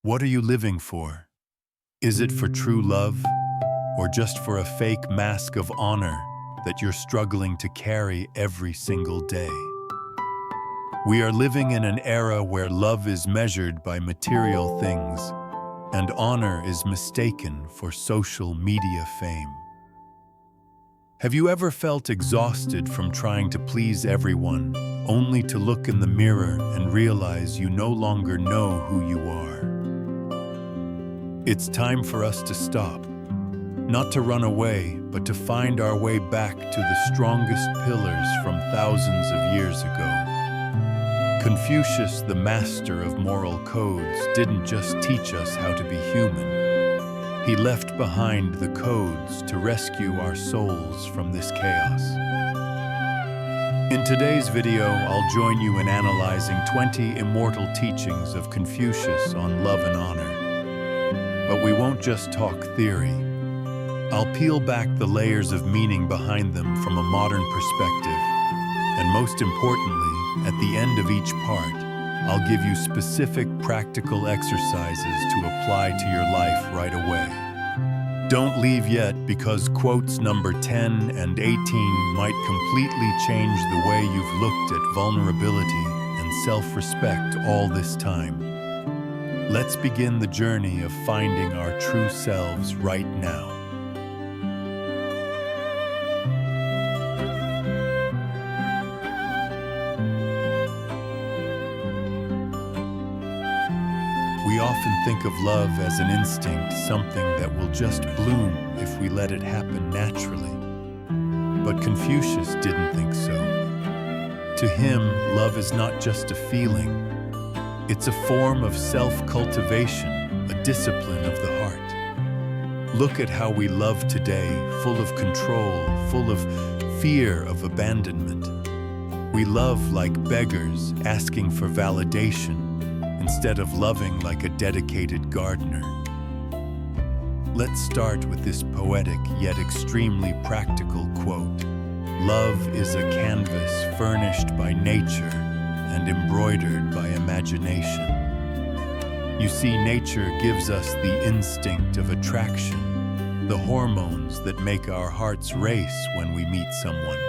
What are you living for? Is it for true love, or just for a fake mask of honor that you're struggling to carry every single day? We are living in an era where love is measured by material things, and honor is mistaken for social media fame. Have you ever felt exhausted from trying to please everyone, only to look in the mirror and realize you no longer know who you are? It's time for us to stop, not to run away, but to find our way back to the strongest pillars from thousands of years ago. Confucius, the master of moral codes, didn't just teach us how to be human. He left behind the codes to rescue our souls from this chaos. In today's video, I'll join you in analyzing 20 immortal teachings of Confucius on love and honor. But we won't just talk theory. I'll peel back the layers of meaning behind them from a modern perspective. And most importantly, at the end of each part, I'll give you specific practical exercises to apply to your life right away. Don't leave yet, because quotes number 10 and 18 might completely change the way you've looked at vulnerability and self-respect all this time. Let's begin the journey of finding our true selves right now. We often think of love as an instinct, something that will just bloom if we let it happen naturally. But Confucius didn't think so. To him, love is not just a feeling. It's a form of self-cultivation, a discipline of the heart. Look at how we love today, full of control, full of fear of abandonment. We love like beggars, asking for validation, instead of loving like a dedicated gardener. Let's start with this poetic yet extremely practical quote. Love is a canvas furnished by nature and embroidered by imagination. You see, nature gives us the instinct of attraction, the hormones that make our hearts race when we meet someone.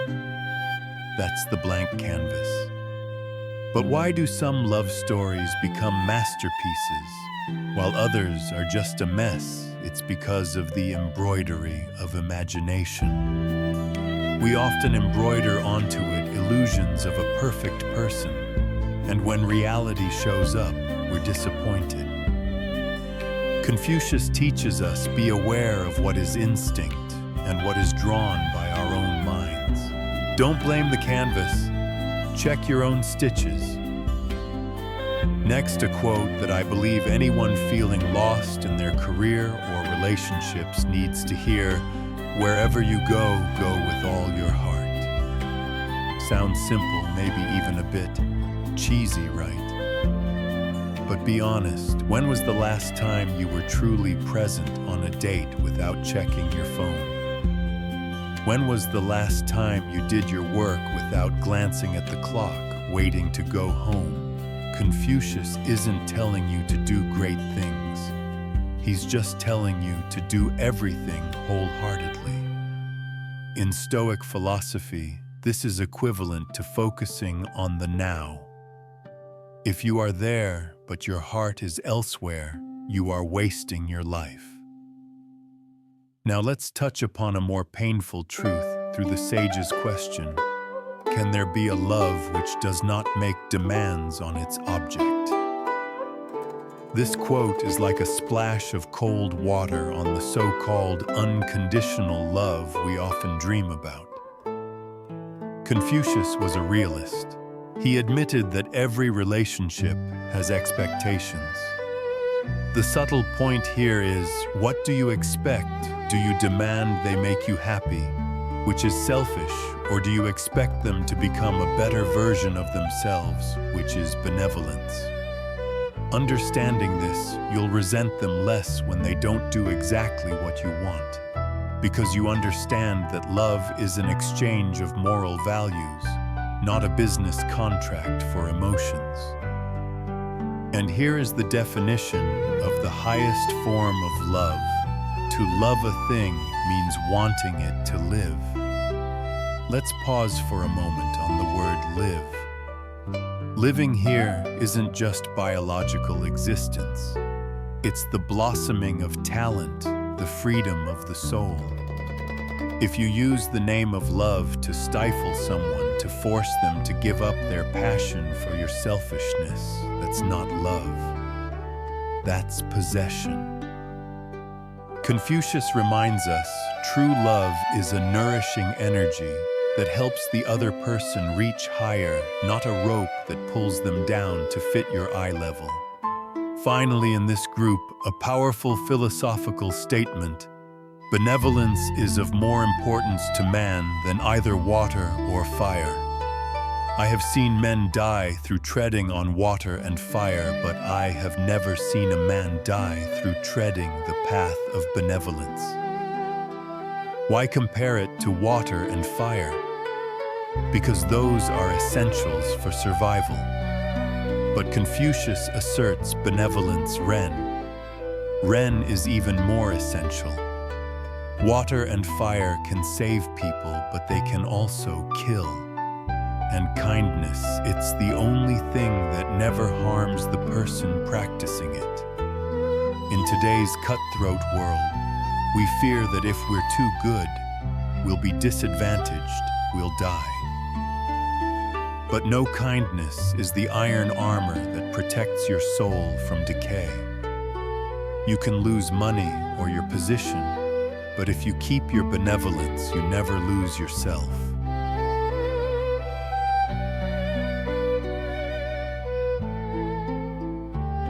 That's the blank canvas. But why do some love stories become masterpieces, while others are just a mess? It's because of the embroidery of imagination. We often embroider onto it illusions of a perfect person, and when reality shows up, we're disappointed. Confucius teaches us, be aware of what is instinct and what is drawn by our own minds. Don't blame the canvas. Check your own stitches. Next, a quote that I believe anyone feeling lost in their career or relationships needs to hear: wherever you go, go with all your heart. Sounds simple, maybe even a bit cheesy, right? But be honest, when was the last time you were truly present on a date without checking your phone? When was the last time you did your work without glancing at the clock, waiting to go home? Confucius isn't telling you to do great things. He's just telling you to do everything wholeheartedly. In Stoic philosophy, this is equivalent to focusing on the now. If you are there, but your heart is elsewhere, you are wasting your life. Now let's touch upon a more painful truth through the sage's question. Can there be a love which does not make demands on its object? This quote is like a splash of cold water on the so-called unconditional love we often dream about. Confucius was a realist. He admitted that every relationship has expectations. The subtle point here is, what do you expect? Do you demand they make you happy, which is selfish, or do you expect them to become a better version of themselves, which is benevolence? Understanding this, you'll resent them less when they don't do exactly what you want, because you understand that love is an exchange of moral values, not a business contract for emotions. And here is the definition of the highest form of love. To love a thing means wanting it to live. Let's pause for a moment on the word live. Living here isn't just biological existence. It's the blossoming of talent, the freedom of the soul. If you use the name of love to stifle someone, to force them to give up their passion for your selfishness, that's not love. That's possession. Confucius reminds us, true love is a nourishing energy that helps the other person reach higher, not a rope that pulls them down to fit your eye level. Finally, in this group, a powerful philosophical statement: benevolence is of more importance to man than either water or fire. I have seen men die through treading on water and fire, but I have never seen a man die through treading the path of benevolence. Why compare it to water and fire? Because those are essentials for survival. But Confucius asserts benevolence Ren is even more essential. Water and fire can save people, but they can also kill. And kindness, it's the only thing that never harms the person practicing it. In today's cutthroat world, we fear that if we're too good, we'll be disadvantaged, we'll die. But no, kindness is the iron armor that protects your soul from decay. You can lose money or your position, but if you keep your benevolence, you never lose yourself.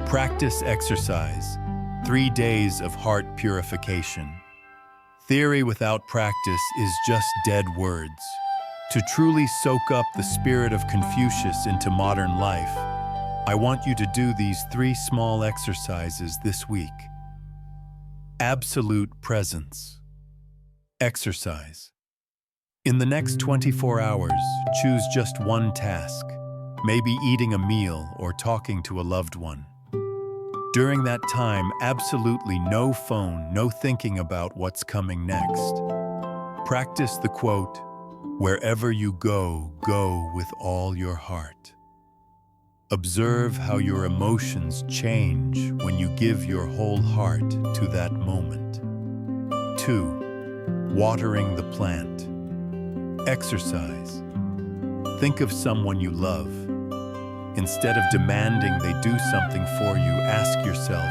Practice exercise. 3 days of heart purification. Theory without practice is just dead words. To truly soak up the spirit of Confucius into modern life, I want you to do these 3 small exercises this week. Absolute presence. Exercise. In the next 24 hours, choose just one task, maybe eating a meal or talking to a loved one. During that time, absolutely no phone, no thinking about what's coming next. Practice the quote, "Wherever you go, go with all your heart." Observe how your emotions change when you give your whole heart to that moment. 2. Watering the plant. Exercise. Think of someone you love. Instead of demanding they do something for you, ask yourself,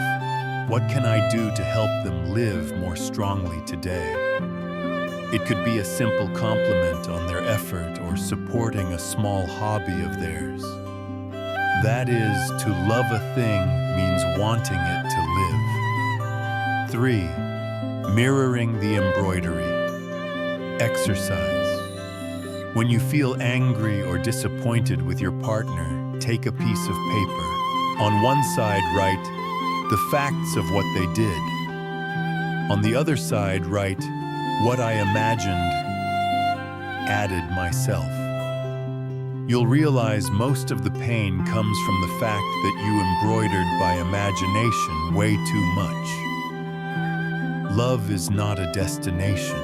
what can I do to help them live more strongly today? It could be a simple compliment on their effort or supporting a small hobby of theirs. That is, to love a thing means wanting it to live. 3. Mirroring the embroidery. Exercise. When you feel angry or disappointed with your partner, take a piece of paper. On one side, write the facts of what they did. On the other side, write what I imagined, added myself. You'll realize most of the pain comes from the fact that you embroidered by imagination way too much. Love is not a destination.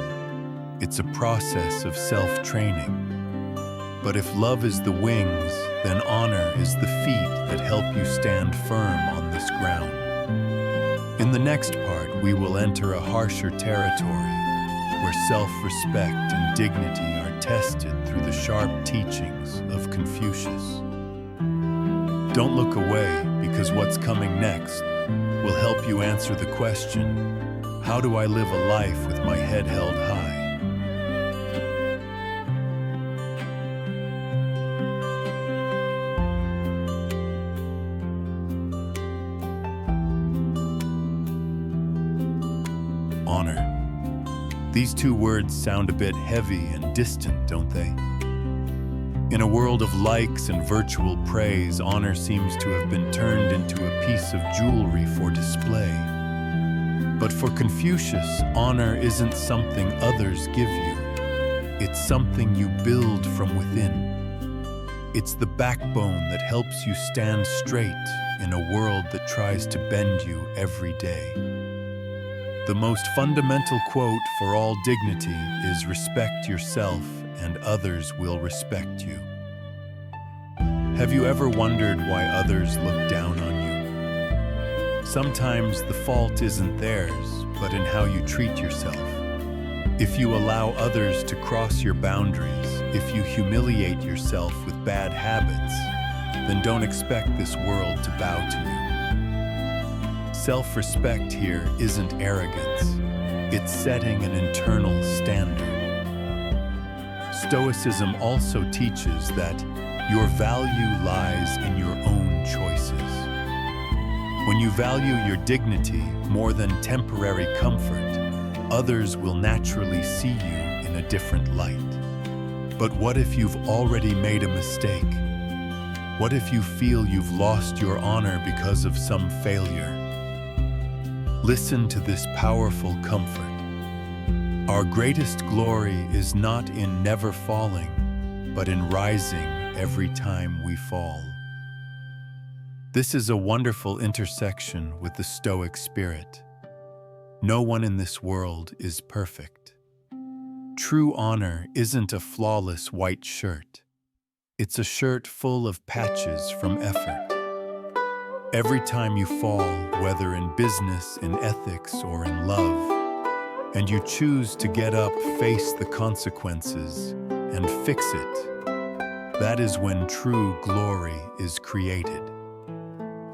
It's a process of self-training. But if love is the wings, then honor is the feet that help you stand firm on this ground. In the next part, we will enter a harsher territory where self-respect and dignity are tested through the sharp teachings of Confucius. Don't look away, because what's coming next will help you answer the question, how do I live a life with my head held high? Honor. These 2 words sound a bit heavy and distant, don't they? In a world of likes and virtual praise, honor seems to have been turned into a piece of jewelry for display. But for Confucius, honor isn't something others give you. It's something you build from within. It's the backbone that helps you stand straight in a world that tries to bend you every day. The most fundamental quote for all dignity is respect yourself and others will respect you. Have you ever wondered why others look down on you? Sometimes the fault isn't theirs, but in how you treat yourself. If you allow others to cross your boundaries, if you humiliate yourself with bad habits, then don't expect this world to bow to you. Self-respect here isn't arrogance. It's setting an internal standard. Stoicism also teaches that your value lies in your own choices. When you value your dignity more than temporary comfort, others will naturally see you in a different light. But what if you've already made a mistake? What if you feel you've lost your honor because of some failure? Listen to this powerful comfort. Our greatest glory is not in never falling, but in rising every time we fall. This is a wonderful intersection with the Stoic spirit. No one in this world is perfect. True honor isn't a flawless white shirt. It's a shirt full of patches from effort. Every time you fall, whether in business, in ethics, or in love, and you choose to get up, face the consequences, and fix it, that is when true glory is created.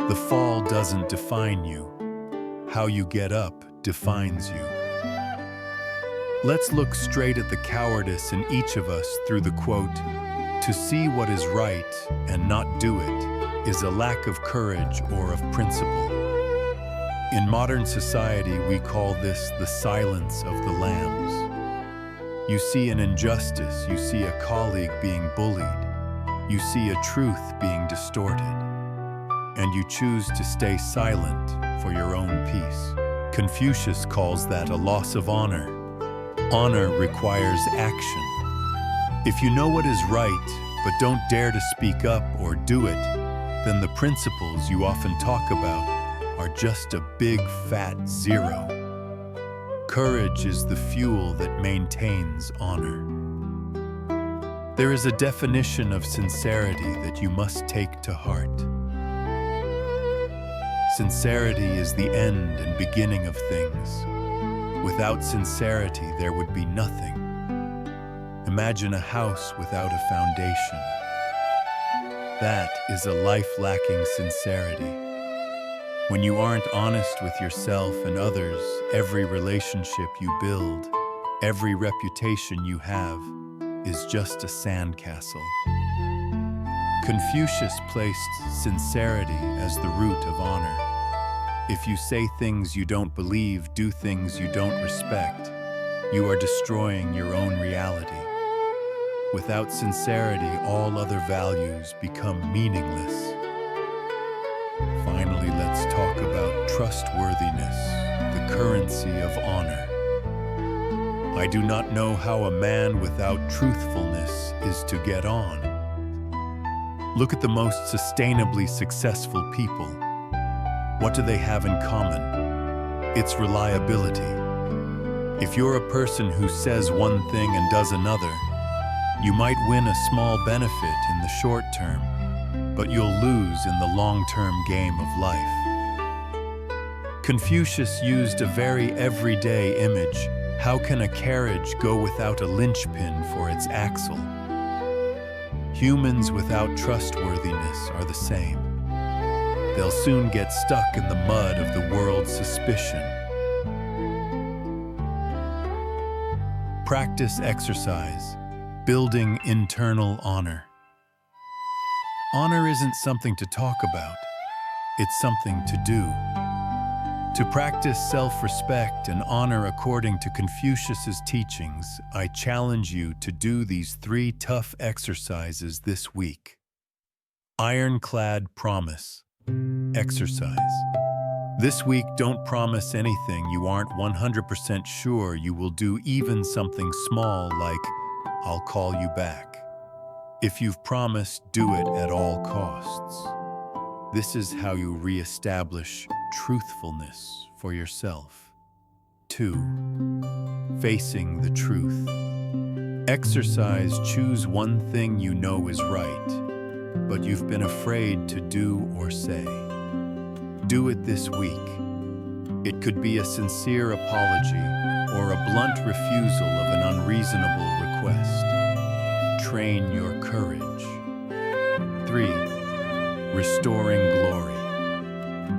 The fall doesn't define you. How you get up defines you. Let's look straight at the cowardice in each of us through the quote, "To see what is right and not do it is a lack of courage or of principle." In modern society, we call this the silence of the lambs. You see an injustice, you see a colleague being bullied, you see a truth being distorted, and you choose to stay silent for your own peace. Confucius calls that a loss of honor. Honor requires action. If you know what is right, but don't dare to speak up or do it, then the principles you often talk about are just a big fat zero. Courage is the fuel that maintains honor. There is a definition of sincerity that you must take to heart. Sincerity is the end and beginning of things. Without sincerity, there would be nothing. Imagine a house without a foundation. That is a life lacking sincerity. When you aren't honest with yourself and others, every relationship you build, every reputation you have, is just a sandcastle. Confucius placed sincerity as the root of honor. If you say things you don't believe, do things you don't respect, you are destroying your own reality. Without sincerity, all other values become meaningless. Finally, let's talk about trustworthiness, the currency of honor. I do not know how a man without truthfulness is to get on. Look at the most sustainably successful people. What do they have in common? It's reliability. If you're a person who says one thing and does another, you might win a small benefit in the short term, but you'll lose in the long-term game of life. Confucius used a very everyday image. How can a carriage go without a linchpin for its axle? Humans without trustworthiness are the same. They'll soon get stuck in the mud of the world's suspicion. Practice exercise, building internal honor. Honor isn't something to talk about, it's something to do. To practice self-respect and honor according to Confucius's teachings, I challenge you to do these 3 tough exercises this week. Ironclad promise. Exercise. This week, don't promise anything you aren't 100% sure you will do, even something small like, "I'll call you back." If you've promised, do it at all costs. This is how you re-establish truthfulness for yourself. 2. Facing the truth. Exercise. Choose one thing you know is right, but you've been afraid to do or say. Do it this week. It could be a sincere apology or a blunt refusal of an unreasonable request. Train your courage. 3. Restoring glory.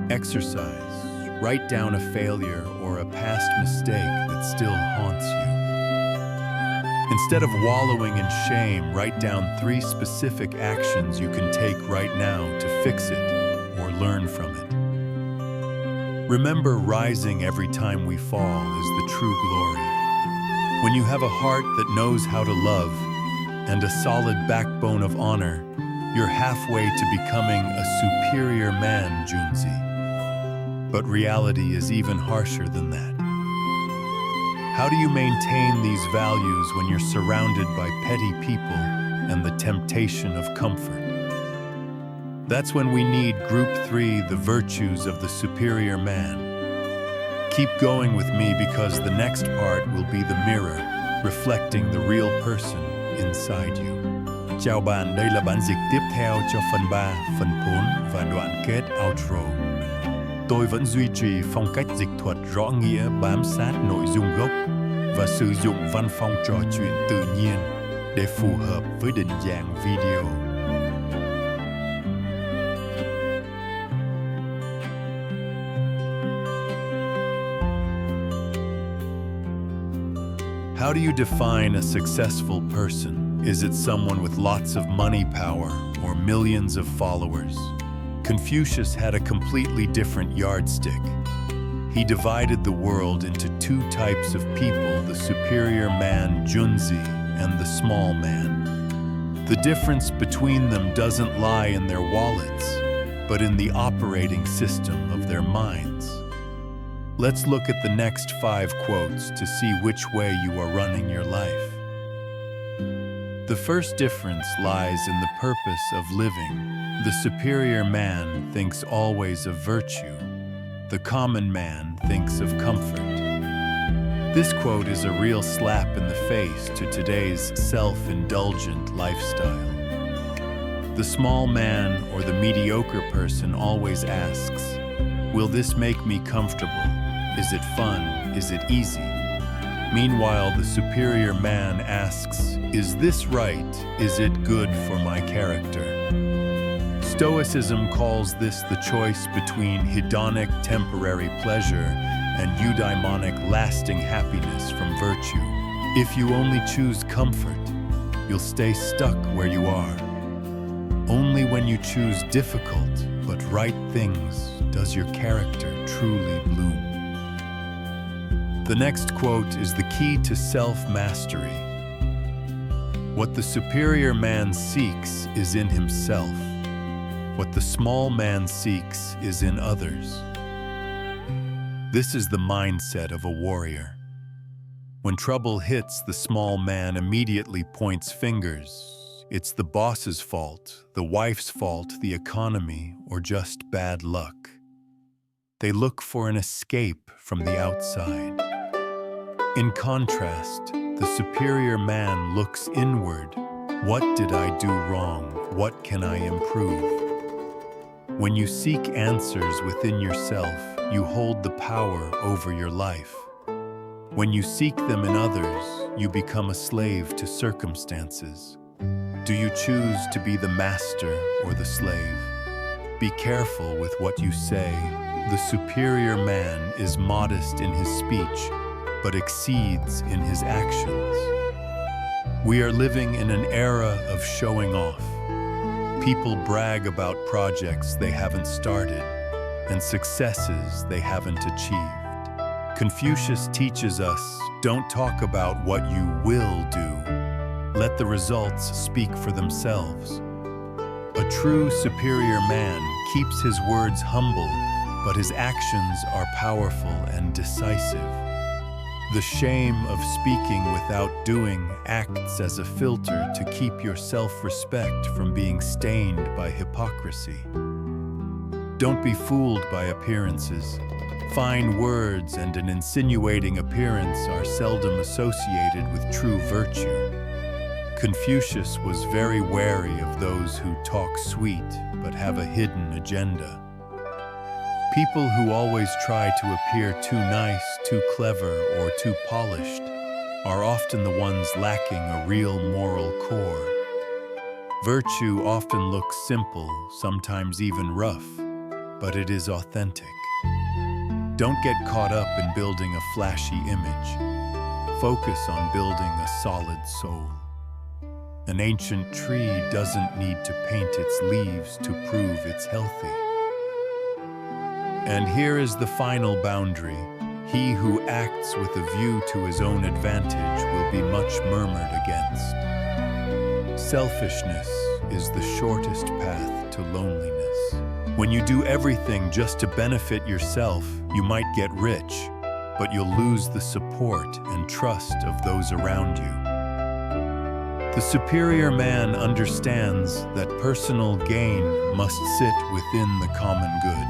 Exercise. Write down a failure or a past mistake that still haunts you. Instead of wallowing in shame, write down 3 specific actions you can take right now to fix it or learn from it. Remember, rising every time we fall is the true glory. When you have a heart that knows how to love and a solid backbone of honor, you're halfway to becoming a superior man, Junzi. But reality is even harsher than that. How do you maintain these values when you're surrounded by petty people and the temptation of comfort? That's when we need Group 3, the virtues of the superior man. Keep going with me because the next part will be the mirror, reflecting the real person inside you. Chào bạn, đây là bản dịch tiếp theo cho phần 3, phần 4 và đoạn kết outro. Tôi vẫn duy trì phong cách dịch thuật rõ nghĩa bám sát nội dung gốc và sử dụng văn phong trò chuyện tự nhiên để phù hợp với định dạng video. How do you define a successful person? Is it someone with lots of money power or millions of followers? Confucius had a completely different yardstick. He divided the world into 2 types of people, the superior man, Junzi, and the small man. The difference between them doesn't lie in their wallets, but in the operating system of their minds. Let's look at the next 5 quotes to see which way you are running your life. The first difference lies in the purpose of living. The superior man thinks always of virtue. The common man thinks of comfort. This quote is a real slap in the face to today's self-indulgent lifestyle. The small man or the mediocre person always asks, "Will this make me comfortable? Is it fun? Is it easy?" Meanwhile, the superior man asks, "Is this right? Is it good for my character?" Stoicism calls this the choice between hedonic temporary pleasure and eudaimonic lasting happiness from virtue. If you only choose comfort, you'll stay stuck where you are. Only when you choose difficult but right things does your character truly bloom. The next quote is the key to self-mastery. What the superior man seeks is in himself. What the small man seeks is in others. This is the mindset of a warrior. When trouble hits, the small man immediately points fingers. It's the boss's fault, the wife's fault, the economy, or just bad luck. They look for an escape from the outside. In contrast, the superior man looks inward. What did I do wrong? What can I improve? When you seek answers within yourself, you hold the power over your life. When you seek them in others, you become a slave to circumstances. Do you choose to be the master or the slave? Be careful with what you say. The superior man is modest in his speech, but exceeds in his actions. We are living in an era of showing off. People brag about projects they haven't started and successes they haven't achieved. Confucius teaches us, don't talk about what you will do. Let the results speak for themselves. A true superior man keeps his words humble, but his actions are powerful and decisive. The shame of speaking without doing acts as a filter to keep your self-respect from being stained by hypocrisy. Don't be fooled by appearances. Fine words and an insinuating appearance are seldom associated with true virtue. Confucius was very wary of those who talk sweet but have a hidden agenda. People who always try to appear too nice, too clever, or too polished are often the ones lacking a real moral core. Virtue often looks simple, sometimes even rough, but it is authentic. Don't get caught up in building a flashy image. Focus on building a solid soul. An ancient tree doesn't need to paint its leaves to prove it's healthy. And here is the final boundary. He who acts with a view to his own advantage will be much murmured against. Selfishness is the shortest path to loneliness. When you do everything just to benefit yourself, you might get rich, but you'll lose the support and trust of those around you. The superior man understands that personal gain must sit within the common good.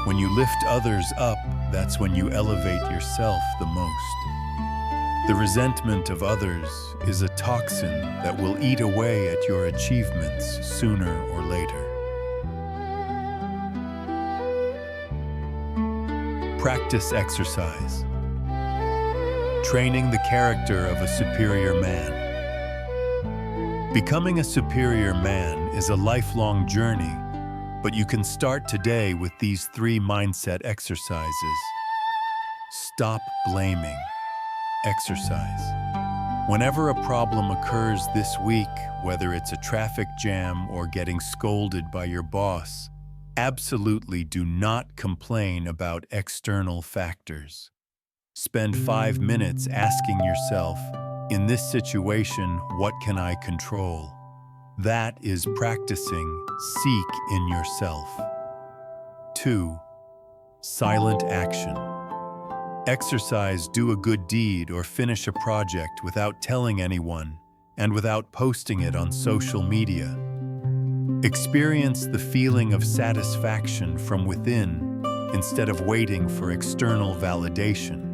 When you lift others up, that's when you elevate yourself the most. The resentment of others is a toxin that will eat away at your achievements sooner or later. Practice exercise. Training the character of a superior man. Becoming a superior man is a lifelong journey, but you can start today with these 3 mindset exercises. Stop blaming. Exercise. Whenever a problem occurs this week, whether it's a traffic jam or getting scolded by your boss, absolutely do not complain about external factors. Spend 5 minutes asking yourself, in this situation, what can I control? That is practicing seek in yourself. 2. Silent action. Exercise do a good deed or finish a project without telling anyone and without posting it on social media. Experience the feeling of satisfaction from within instead of waiting for external validation.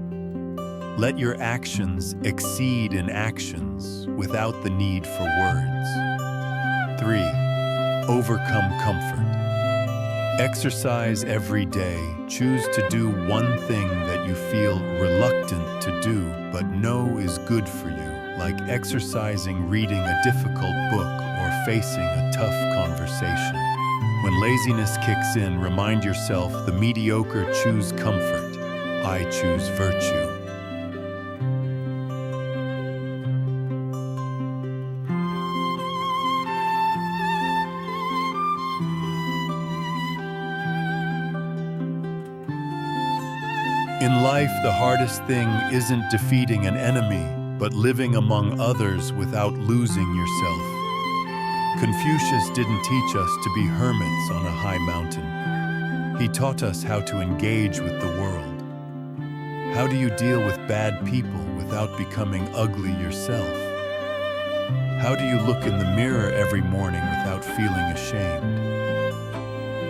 Let your actions exceed in actions without the need for words. 3. Overcome comfort. Exercise every day. Choose to do one thing that you feel reluctant to do but know is good for you, like exercising, reading a difficult book, or facing a tough conversation. When laziness kicks in, remind yourself, the mediocre choose comfort. I choose virtue. In life, the hardest thing isn't defeating an enemy, but living among others without losing yourself. Confucius didn't teach us to be hermits on a high mountain. He taught us how to engage with the world. How do you deal with bad people without becoming ugly yourself? How do you look in the mirror every morning without feeling ashamed?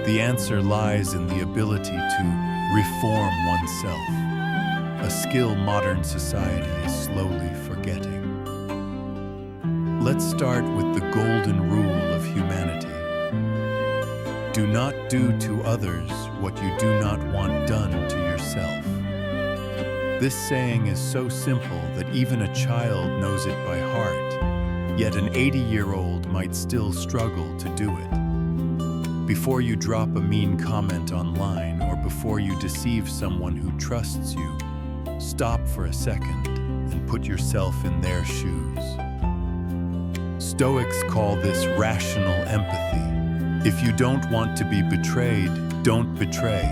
The answer lies in the ability to reform oneself, a skill modern society is slowly forgetting. Let's start with the golden rule of humanity. Do not do to others what you do not want done to yourself. This saying is so simple that even a child knows it by heart, yet an 80-year-old might still struggle to do it. Before you drop a mean comment online or before you deceive someone who trusts you, stop for a second and put yourself in their shoes. Stoics call this rational empathy. If you don't want to be betrayed, don't betray.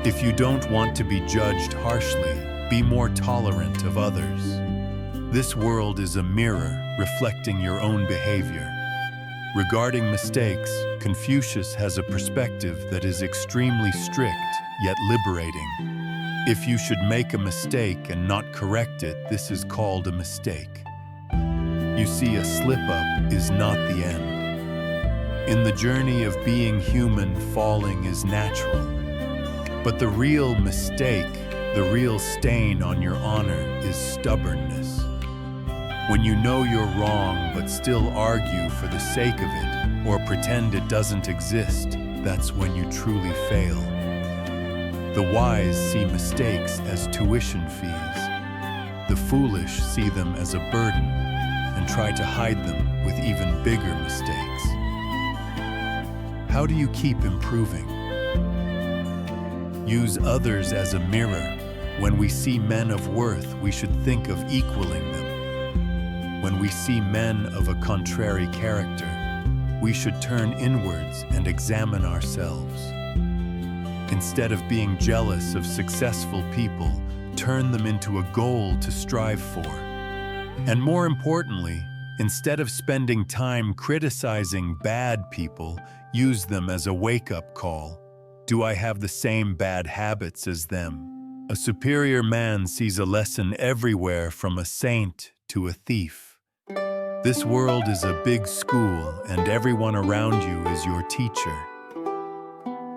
If you don't want to be judged harshly, be more tolerant of others. This world is a mirror reflecting your own behavior. Regarding mistakes, Confucius has a perspective that is extremely strict, yet liberating. If you should make a mistake and not correct it, this is called a mistake. You see, a slip-up is not the end. In the journey of being human, falling is natural. But the real mistake, the real stain on your honor is stubbornness. When you know you're wrong but still argue for the sake of it or pretend it doesn't exist, that's when you truly fail. The wise see mistakes as tuition fees. The foolish see them as a burden and try to hide them with even bigger mistakes. How do you keep improving? Use others as a mirror. When we see men of worth, we should think of equaling them. When we see men of a contrary character, we should turn inwards and examine ourselves. Instead of being jealous of successful people, turn them into a goal to strive for. And more importantly, instead of spending time criticizing bad people, use them as a wake-up call. Do I have the same bad habits as them? A superior man sees a lesson everywhere, from a saint to a thief. This world is a big school, and everyone around you is your teacher.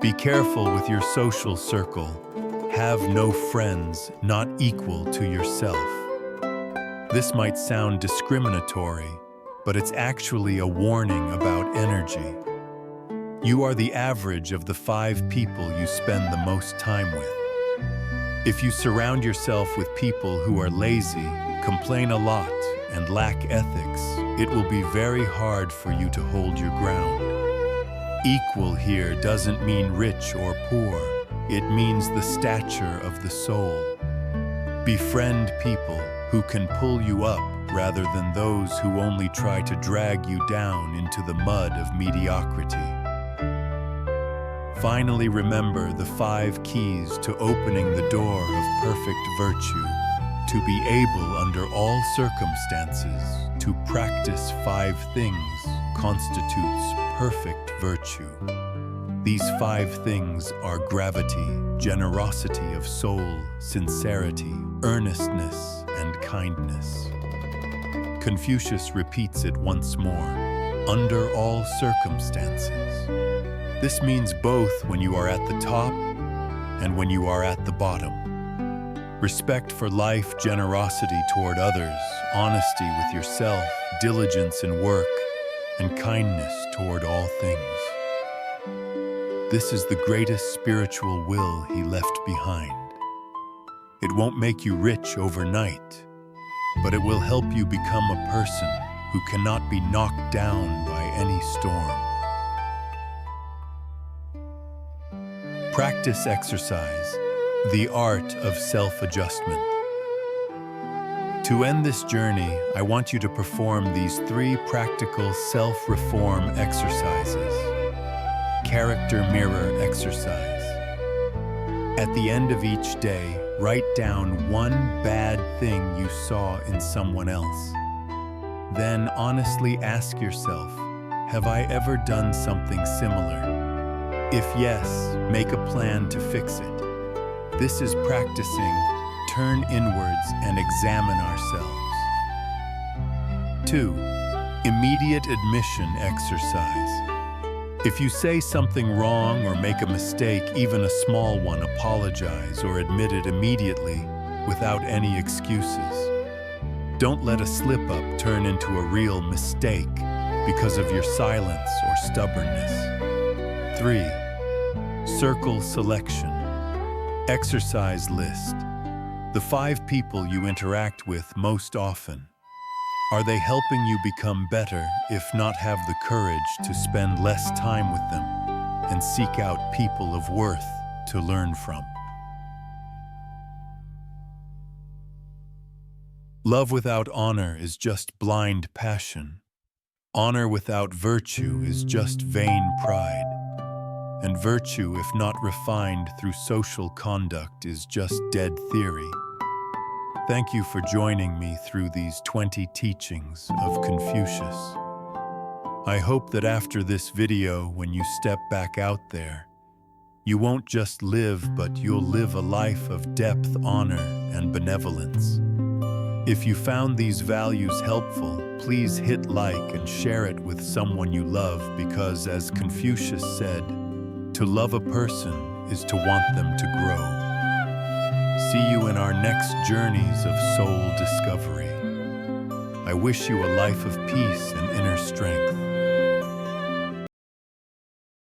Be careful with your social circle. Have no friends not equal to yourself. This might sound discriminatory, but it's actually a warning about energy. You are the average of the 5 people you spend the most time with. If you surround yourself with people who are lazy, complain a lot, and lack ethics, it will be very hard for you to hold your ground. Equal here doesn't mean rich or poor. It means the stature of the soul. Befriend people who can pull you up rather than those who only try to drag you down into the mud of mediocrity. Finally, remember the 5 keys to opening the door of perfect virtue. To be able, under all circumstances, to practice 5 things constitutes perfect virtue. These 5 things are gravity, generosity of soul, sincerity, earnestness, and kindness. Confucius repeats it once more, under all circumstances. This means both when you are at the top and when you are at the bottom. Respect for life, generosity toward others, honesty with yourself, diligence in work, and kindness toward all things. This is the greatest spiritual will he left behind. It won't make you rich overnight, but it will help you become a person who cannot be knocked down by any storm. Practice exercise, the art of self-adjustment. To end this journey, I want you to perform these 3 practical self-reform exercises. Character mirror exercise. At the end of each day, write down 1 bad thing you saw in someone else. Then honestly ask yourself, have I ever done something similar? If yes, make a plan to fix it. This is practicing turn inwards and examine ourselves. 2. Immediate admission exercise. If you say something wrong or make a mistake, even a small one, apologize or admit it immediately without any excuses. Don't let a slip-up turn into a real mistake because of your silence or stubbornness. 3. Circle selection. Exercise list. The 5 people you interact with most often. Are they helping you become better? If not, have the courage to spend less time with them and seek out people of worth to learn from. Love without honor is just blind passion. Honor without virtue is just vain pride. And virtue, if not refined through social conduct, is just dead theory. Thank you for joining me through these 20 teachings of Confucius. I hope that after this video, when you step back out there, you won't just live, but you'll live a life of depth, honor, and benevolence. If you found these values helpful, please hit like and share it with someone you love because, as Confucius said, to love a person is to want them to grow. See you in our next journeys of soul discovery. I wish you a life of peace and inner strength.